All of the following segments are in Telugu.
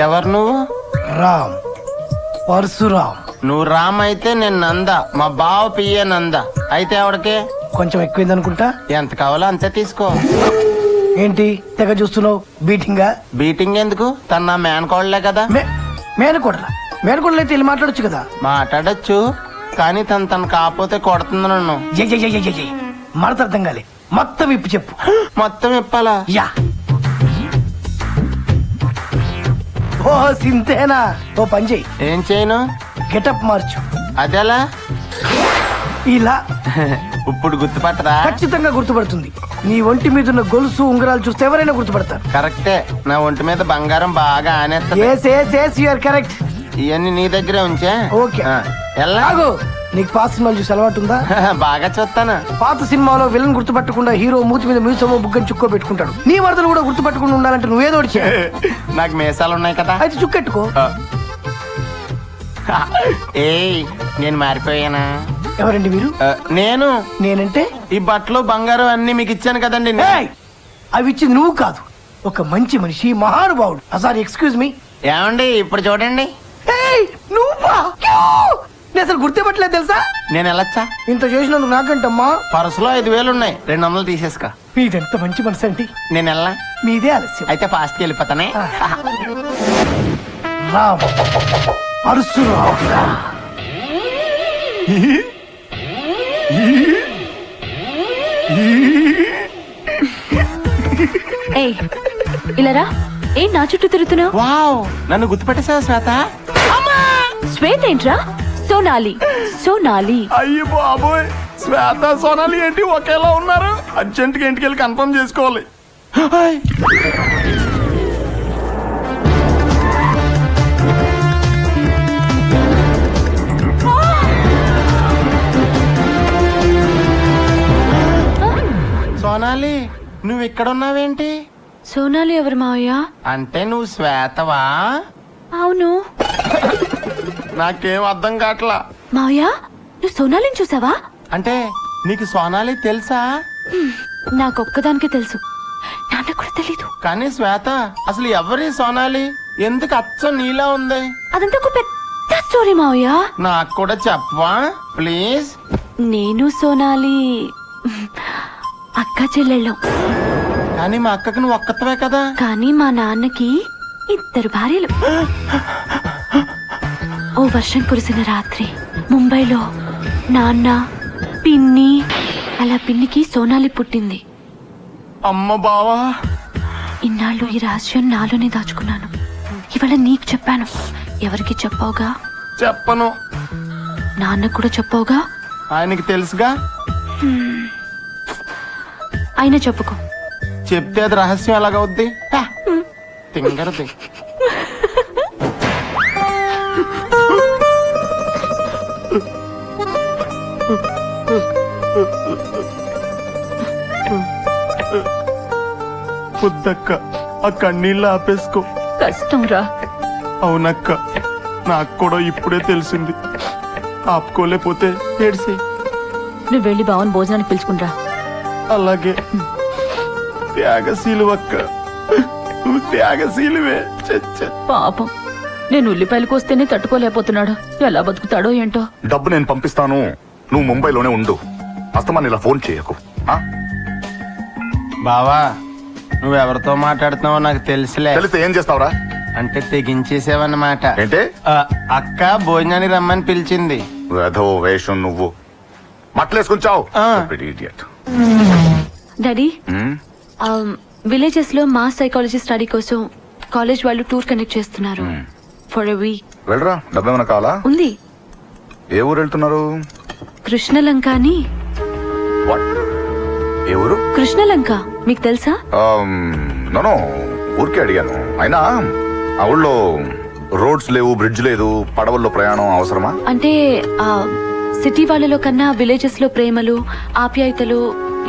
ఎవరు నువ్వు? రామ్, పరశురామ్. నువ్వు రామ్ అయితే నేను నంద, మా బావ పియ్యే నంద. అయితే ఎవడికి? కొంచెం ఎక్కువైంది అనుకుంటా. ఎంత కావాలో అంతే తీసుకో. ఏంటి తెగ చూస్తున్నావు? బీటింగా? బీటింగ్ ఎందుకు? తన నా మేనకోడలే కదా. మేనకోడలా? మేనకోడలు అయితే వెళ్ళి మాట్లాడొచ్చు కదా. మాట్లాడచ్చు, కానీ తను కాకపోతే కొడుతుంది నన్ను. మడత అర్థం కాలే, మొత్తం ఇప్పు చెప్పు. మొత్తం ఇప్పాలా? యా. ఓ సింతేనా? ఓ పని చెయ్యి. ఏం చేయను? గెటప్ మార్చు. అదెలా? ఇలా. ఇప్పుడు గుర్తుపట్టరా? ఖచ్చితంగా గుర్తుపడుతుంది. నీ ఒంటి మీద ఉన్న గొలుసు ఉంగరాలు చూస్తే ఎవరైనా గుర్తుపడతారు. కరెక్టే, నా ఒంటి మీద బంగారం బాగా ఆనేస్తా. కరెక్ట్. ఇవన్నీ నీ దగ్గరే ఉంచే. ఓకే. ఎలాగో నీకు పాత సినిమాలు చూసి అలవాటు ఉందా? బాగా చూస్తాను. పాత సినిమాలో విలన్ గుర్తుపట్టకుండా హీరో మూతి మీద మీసమో బుగ్గని చుక్కో పెట్టుకుంటాడు. నీ వరదలు కూడా గుర్తుపట్టకుండా ఉండాలంటే నువ్వేదో ఒకటి చేయి. నాకు మీసాలు ఉన్నాయి కదా, అయితే చుక్కెట్టుకో. ఏయ్, నేను మారిపోయానా? ఎవరండి మీరు? నేనంటే ఈ బట్టలు బంగారం అన్ని మీకు ఇచ్చాను కదండి. అవి ఇచ్చింది నువ్వు కాదు, ఒక మంచి మనిషి, మహానుభావుడు. Sorry, excuse me. ఏమండి ఇప్పుడు చూడండి. నువ్వా? నేను అసలు గుర్తుపట్టలేదు తెలుసా. నేను వెళ్ళొచ్చా? ఇంత చేసినందుకు నాకంటమ్మా. పర్సులో 5,000 ఉన్నాయి, 200 తీసేసుకో. మీదెంత మంచి మనసు అండి. నేను వెళ్ళా? మీదే ఆలస్యం. అయితే ఫాస్ట్కి వెళ్ళిపోతానే. రామ్, పరశురామ్. ఇలారా, ఏం నా చుట్టూ తిరుగుతున్నావు? వావ్, నన్ను గుర్తుపెట్టేసావా శ్వేత? శ్వేత ఏంట్రా? సోనాలి. సోనాలి. అయ్యో బాబోయ్, శ్వేత సోనాలి ఏంటి ఒకేలా ఉన్నారు? అర్జెంట్ గా ఇంటికి వెళ్ళి కన్ఫర్మ్ చేసుకోవాలి. సోనాలి, నువ్వు ఇక్కడ ఉన్నావేంటి? సోనాలి ఎవరు మావయ్య? అంటే నువ్వు శ్వేతవా? అవును. నాకేం అర్థం కావట్లా. మావయ్య, నువ్వు సోనాలిని చూసావా? అంటే నీకు సోనాలి తెలుసా? నాకొక్కదానికే తెలుసు, నాన్న కూడా తెలీదు. కానీ శ్వేత, అసలు ఎవరి సోనాలి? ఎందుకు అచ్చం నీలా ఉంది? అదంతా ఒక పెద్ద స్టోరీ మావయ్య. నాకు కూడా చెప్పవా ప్లీజ్? నేను సోనాలి అక్క చెల్లెళ్ళం. కానీ మా అక్కకి నువ్వు ఒక్కతవే కదా. కానీ మా నాన్నకి 2 భార్యలు. ఓ వర్షం కురిసిన రాత్రి ముంబైలో నాన్న, పిన్ని, అలా పిన్నికి సోనాలి పుట్టింది. అమ్మ బావా, ఇన్నాళ్ళు ఈ రహస్యం నాలోనే దాచుకున్నాను. ఇవాళ నీకు చెప్పాను. ఎవరికి చెప్పావుగా? చెప్పను. నాన్న కూడా చెప్పావుగా? ఆయనకి తెలుసుగా. అయినా చెప్పుకో. చెప్తే అది రహస్యం ఎలాగవుద్ది? తింగరది. వద్దక్క, ఆ కన్నీళ్ళు ఆపేసుకో. కష్టం రా. అవునక్క, నాకు కూడా ఇప్పుడే తెలిసింది. ఆపుకోలేకపోతే ఏడ్సి. నువ్వు వెళ్ళి బావని భోజనానికి పిలుచుకుంటా. అలాగే. త్యాగశీలు అక్క, నువ్వు త్యాగశీలువే. పాపం, నేను ఉల్లిపాయలు కోస్తేనే తట్టుకోలేకపోతున్నాడు. ఎలా బతుకుతాడో ఏంటో. డబ్బు నేను పంపిస్తాను, నువ్వు ముంబైలోనే ఉండు. అస్తమాన్ ఇలా ఫోన్ చేయకు. బావా, నువ్వెవరితో మాట్లాడుతున్నావో నాకు తెలుసులే. తెలిస్తే ఏం చేస్తావురా? అంటే తెగించేసేవన్నమాట. ఏంటే? అక్క భోజనానికి రమ్మని పిలిచింది. వేధో వేషం నువ్వు. మట్లేసుకుని చావు. డాడీ, విలేజెస్ లో మాస్ సైకాలజీ స్టడీ కోసం కాలేజ్ వాళ్ళు టూర్ కండక్ట్ చేస్తున్నారు. For a week. వెళ్ళరా, డబ్బు ఏమైనా కావాలా? ఉంది. ఏ ఊరు వెళ్తున్నారు? కృష్ణలంక అని. ఏ ఊరు? కృష్ణలంక మీకు తెలుసా? నో, ఊరికే అడిగాను. అయినా ఆ ఊళ్ళో రోడ్స్ లేవు, బ్రిడ్జ్ లేదు, పడవల్లో ప్రయాణం అవసరమా? అంటే సిటీ వాళ్ళలో కన్నా విలేజెస్ లో ప్రేమలు, ఆప్యాయతలు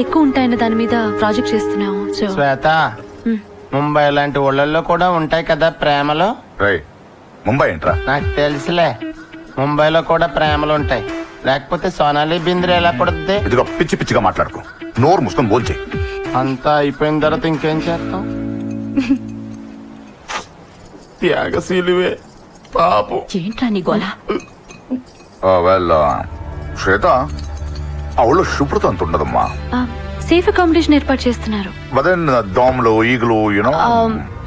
ఎక్కువ ఉంటాయన్న దాని మీద ప్రాజెక్ట్ చేస్తున్నాము. శ్వేత, ముంబై లాంటి ఊళ్ళల్లో కూడా ఉంటాయి కదా ప్రేమలు. ముంబై ఏంట్రా? నాకు తెలుసులే, ముంబైలో కూడా ప్రేమలు ఉంటాయి. లేకపోతే సోనాలి బింద్రే ఎలా పడుతుంది? ఇదిగో పిచ్చి పిచ్చిగా మాట్లాడుకో. నోరు ముసుకొని భోంచేయి. అంతా అయిపోయిన తర్వాత ఇంకేం చేస్తాం? త్యాగశీలివే పాపు. ఏంట్రా నీ గోల? వెల్ శ్వేత ఆ ఊళ్ళో శుభ్రత అంత ఉండదమ్మా. సేఫ్ అకామిడేషన్ ఏర్పాటు చేస్తున్నారు. బట్ దెన్ దోమలు ఈగలు యూనో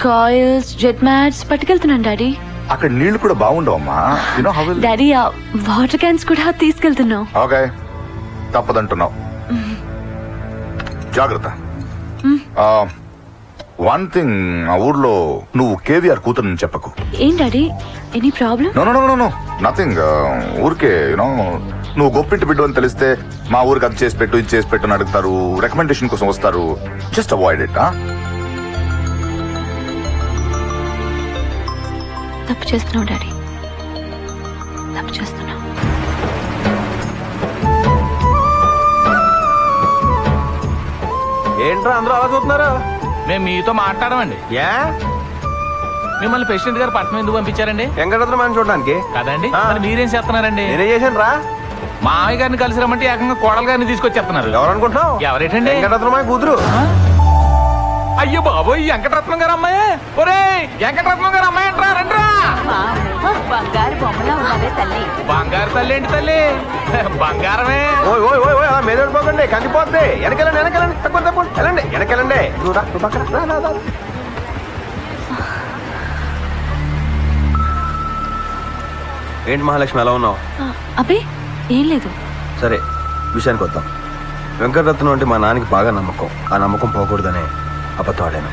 కాయిల్స్, జెట్ మ్యాట్స్ పట్టుకెళ్తున్నాను డాడీ. అక్కడ నీళ్లు కూడా బాగుండవమ్మా. You know how will daddy water cans కూడా తీసుకెళ్తున్నావు. ఓకే తప్పదంటున్నావు. జాగ్రత్త. వన్ థింగ్ ఆ ఊర్లో నువ్వు కేవీఆర్ కూతురు చెప్పకు. ఏం daddy, any problem? No no no no nothing. ఊరికే యూనో నువ్వు గొప్పింటి బిడ్డ అని తెలిస్తే మా ఊరికి అది చేసి పెట్టు ఇది చేసి పెట్టు అని అడుగుతారు, రికమెండేషన్ కోసం వస్తారు. Just avoid it. తప్పు చేస్తున్నావు డాడీ, తప్పు చేస్తున్నావు. ఏంట్రా అందరూ అలా చూస్తున్నారు? మేము మీతో మాట్లాడమండి. ఏ మిమ్మల్ని ప్రెసిడెంట్ గారు పట్నం ఎందుకు పంపించారండి? వెంకటరత్నం అని చూడడానికి. కదండి, ఆ. మరి మీరేం చేస్తున్నారండి? నేనే చేశాను రా. మామయ్య గారిని కలిసి రమ్మంటే ఏకంగా కోడలు గారిని తీసుకొచ్చేస్తున్నారు. ఎవరు అనుకుంటున్నావు? ఎవరేటండి? వెంకటరత్నం కూతురు. అయ్యో బాబోయ్, వెంకటరత్నం గారు అమ్మాయి. ఒరే వెంకటరత్నం గారు అమ్మాయి అంటారా? రండిరా. బంగారు బొమ్మలా ఉన్నదే తల్లి. బంగారు తల్లి ఏంటి తల్లి? బంగారమే. ఓయ్ ఓయ్ ఓయ్ ఓయ్ అలా మీద పడిపోకండి, కందిపోద్ది. వెనకెళ్ళండి వెనకెళ్ళండి, తక్కువ తక్కువ వెళ్ళండి, వెనకెళ్ళండి. నువ్వు రా, నువ్వు పక్కన రా, రా, రా. ఏంటి మహాలక్ష్మి ఎలా ఉన్నావు? అబ్బే ఏం లేదు. సరే విషయానికి వద్దాం. వెంకటరత్నం అంటే మా నాన్నకి బాగా నమ్మకం. ఆ నమ్మకం పోకూడదనే అబద్ధం ఆడాను.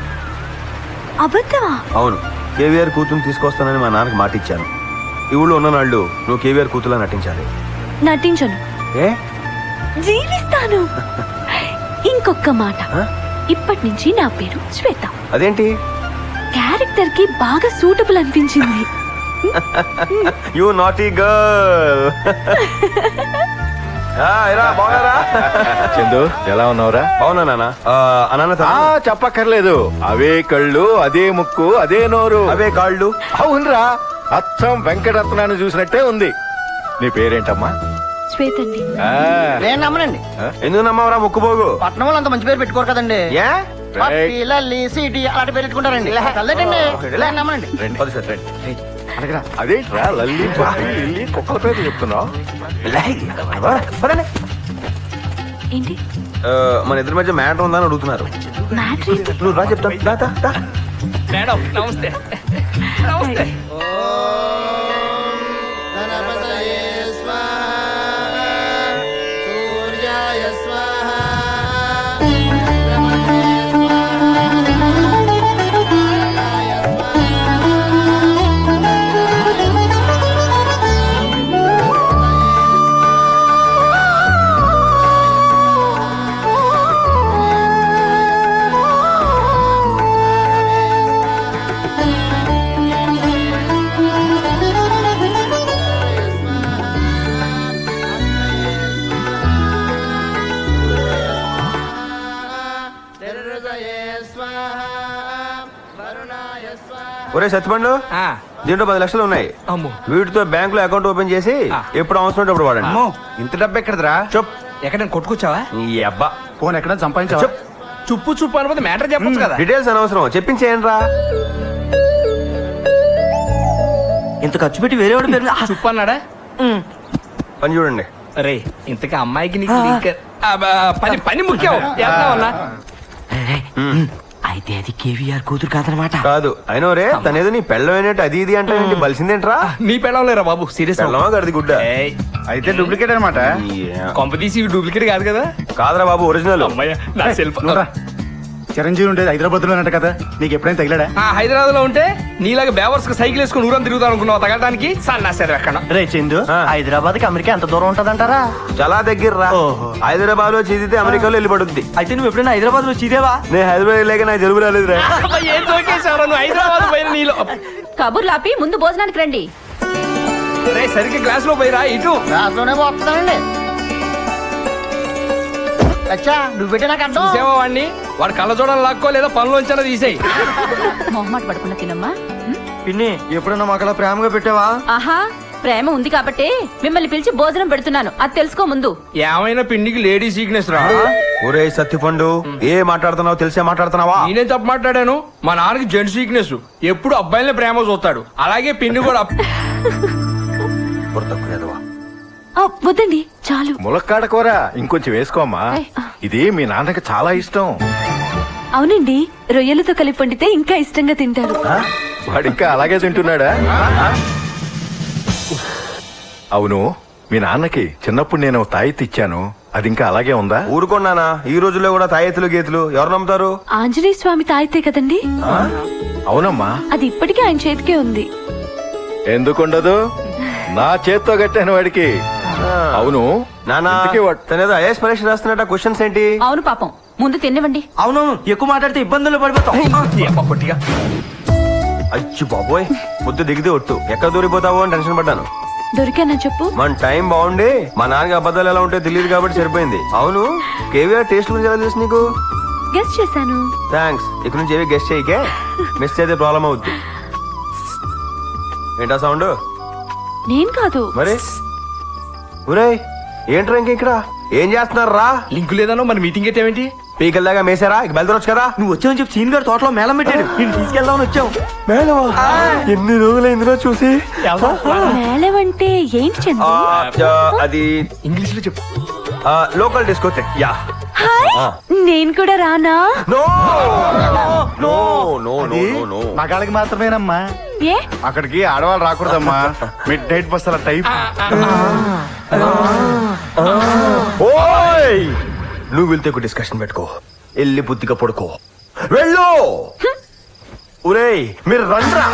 అబద్ధమా? అవును, కేవీఆర్ కూతురు తీసుకొస్తానని మా నాన్నకి మాట ఇచ్చాను. ఈ ఊళ్ళో ఉన్న నాళ్ళు నువ్వు కేవీఆర్ కూతురులా నటించాలి. నటించను, ఏ జీవిస్తాను. ఇంకొక మాట, ఆ? ఇప్పటి నుంచి నా పేరు శ్వేత. అదేంటి? క్యారెక్టర్ కి బాగా సూటబుల్ అనిపించింది. You naughty girl. బాగున్నారా? చందు ఎలా ఉన్నావురా? బాగున్నా నాన్న. అనాన్న చెప్పక్కర్లేదు, అవే కళ్ళు అదే ముక్కు అదే నోరు అవే కాళ్ళు. అవునరా, అచ్చం వెంకటరత్నాన్ని చూసినట్టే ఉంది. నీ పేరేంటమ్మా? శ్వేత అండి. ఆ, నేను నమ్మనండి. ఎందుకు నమ్మవరా ముక్కుపోగు? పట్నం వాళ్ళు అంత మంచి పేరు పెట్టుకోరు కదండి. ఏ పప్పి, లల్లి, సీటీ అలాంటి పేరు పెట్టుకుంటారండి. చల్లటండి, నేను నమ్మనండి. రండి. పది సార్ రండి. అడగరా. అదేంట్రా లల్లి పప్పి, లిల్లీ కుక్కల పేరు చెప్తున్నావు? పదండి. ఏంటి మన ఇద్దరి మధ్య మ్యాటర్ ఉందని అడుగుతున్నారు. మ్యాటర్ ఏంటి? నువ్వు రా చెప్తాను. దా, దా, దా. మేడం నమస్తే. నమస్తే. ఒరే సత్యపండు, ఆ, దీంట్లో 10 లక్షలు ఉన్నాయి. అమ్మో. వీటితో బ్యాంకులో అకౌంట్ ఓపెన్ చేసి ఎప్పుడు అవసరం అప్పుడు వాడండి. ఇంత డబ్బు ఎక్కడరా? చెప్. ఎక్కడ కొట్టుకొచ్చావా? ఈ అబ్బా ఫోన్ ఎక్కడ సంపాదించావా? చెప్. చుప్పు అనుకుంటే మ్యాటర్ చెప్పొచ్చు కదా. డీటెయిల్స్ అనవసరం, చెప్పించేయండి రా. ఇంత ఖర్చు పెట్టి వేరే వాడి పేరు చుప్పు అన్నాడా? పని చూడండి. రే ఇంతకీ అమ్మాయికి నీకు లింక్ పని పని ముఖ్యం. వెళ్తావన్నా? అయితే అది కేవీఆర్ కూతురు కాదనమాట. కాదు అయినో రే, తనేదో నీ పెళ్ళమైనట్టు అది ఇది అంటే బలిసిందేంట్రా? నీ పెళ్ళం లేరా బాబు? సీరియస్ పెళ్ళమా గడిది గుడ్డ? అయితే డూప్లికేట్ అనమాట. కొంపదీసి డూప్లికేట్ కాదు కదా? కాదురా బాబు, ఒరిజినల్. అమ్మాయ నా సెల్ఫ్. చిరంజీవి ఉండేది హైదరాబాద్ లో కదా, నీకు ఎప్పుడైనా తగిలాడా? హైదరాబాద్ లో ఉంటే నీలాగా బేవర్స్ సైకిల్ వేసుకుని ఊరం తిరుగుతా అనుకున్నావు తగలడానికి. సన్నాసారు ఎక్కడ? రే చందు, హైదరాబాద్ కి అమెరికా ఎంత దూరం ఉంటదంటారా? చాలా దగ్గర రా. ఓహో. హైదరాబాద్ లో చదివితే అమెరికాలో వెళ్ళి పడుద్ది. అయితే నువ్వు ఎప్పుడైనా హైదరాబాద్ లో చీదేవా? నేను హైదరాబాద్ లేక నాకు తెలుగు రాలేదురా. ఏం చోకేశావు నువ్వు? హైదరాబాద్ పోయిన నీలో కబుర్లాపి ముందు భోజనానికి రండి. రే సరిగ్గా క్లాస్ లో పోయిరా. ఇటు రాజులోనే పోతుందండి. అచ్చా నువ్వు పెట్టే నాకు అర్థం. చూసావా వాడిని? వాడు కళ్ళ చూడాలని లాక్కో లేదా పనులోంచాలో తీసేయి. మొహమాట పడుకున్న తినమ్మా. పిన్ని ఎప్పుడన్నా మాకు అలా ప్రేమగా పెట్టావా? ఆహా ప్రేమ ఉంది కాబట్టి మిమ్మల్ని పిలిచి భోజనం పెడుతున్నాను అది తెలుసుకో ముందు. ఏమైనా పిండికి లేడీ సీక్నెస్ రా. ఒరే సత్తిపండు ఏ మాట్లాడుతున్నావు తెలిసే మాట్లాడుతున్నావా? నేనేం తప్పు మాట్లాడాను? మా నాన్నకి జెంట్స్ సీక్నెస్, ఎప్పుడు అబ్బాయిలనే ప్రేమ చూస్తాడు. అలాగే పిండి కూడా గుర్తొక్కునేదవా? వద్దండి చాలు. ములక్కాడ కూర ఇంకొంచెం వేసుకోమ్మా. ఇది మీ నాన్నకి చాలా ఇష్టం. అవునండి, రొయ్యలతో కలిపి వండితే ఇంకా ఇష్టంగా తింటారు. వాడు ఇంకా అలాగే తింటున్నాడా? అవును, మీ నాన్నకి చిన్నప్పుడు నేను తాయితీ ఇచ్చాను, అది ఇంకా అలాగే ఉందా? ఊరుకున్నానా, ఈ రోజుల్లో కూడా తాయెత్తులు గీతులు ఎవరు నమ్ముతారు? ఆంజనేయ స్వామి తాయితే కదండి, అవునమ్మా. అది ఇప్పటికీ ఆయన చేతికే ఉంది. ఎందుకుండదు, నా చేత్తో కట్టాను వాడికి. అవును నానా ఇంతకీ తనేదో ఐఎస్ పరీక్ష రాస్తున్నట్ట, క్వశ్చన్స్ ఏంటి? అవును పాపం, ముందు తినివ్వండి. అవునవును, ఎక్కువ మాట్లాడితే ఇబ్బందులు పడిపోతాం. అచ్చి బాబోయ్, ముద్దు దిగితే ఒట్టు ఎక్కడ దూరిపోతావో అని టెన్షన్ పడ్డాను. దొరికానా చెప్పు. మన టైం బాగుండి మా నాన్నకి అబద్ధాలు ఎలా ఉంటాయో తెలియదు కాబట్టి సరిపోయింది. అవును, కేవీఆర్ టేస్ట్ గురించి ఎలా తెలుసు నీకు? గెస్ట్ చేశాను. థ్యాంక్స్. ఇక్కడ నుంచి ఏవి గెస్ట్ చేయకే, మిస్ అయితే ప్రాబ్లం అవుద్ది. ఏంటా సౌండ్? నేను కాదు. మరి ఒరే ఏంట్రా ఇంక ఇక్కడ ఏం చేస్తున్నారు రా? లింక్ లేదనో మన మీటింగ్ అయితే ఏమిటి? పీకల దాకా మేసారా, ఇక బయలుదేరొచ్చు కదా. నువ్వు వచ్చావని చెప్పి సీన్ గారు తోటలో మేళం పెట్టాడు, నేను తీసుకెళ్దామని వచ్చావు. ఎన్ని రోజులైందిరా చూసి. మేళవంటే ఏంటి చంద్రు? అది ఇంగ్లీష్ లో చెప్పు. Local disco. యా, హాయ్, నేను కూడా రానా? No no no no no. మగాళ్ళకి మాత్రమేనమ్మా, ఏ అక్కడికి ఆడవాళ్ళు రాకూడదమ్మా. మిడ్ నైట్ బస్ అలా టైప్. ఓయ్, నువ్వు వెళ్తే ఒక డిస్కషన్ పెట్టుకో, వెళ్ళి బుద్ధిగా పడుకో, వెళ్ళు. ఒరేయ్ మీరు రండ్రా.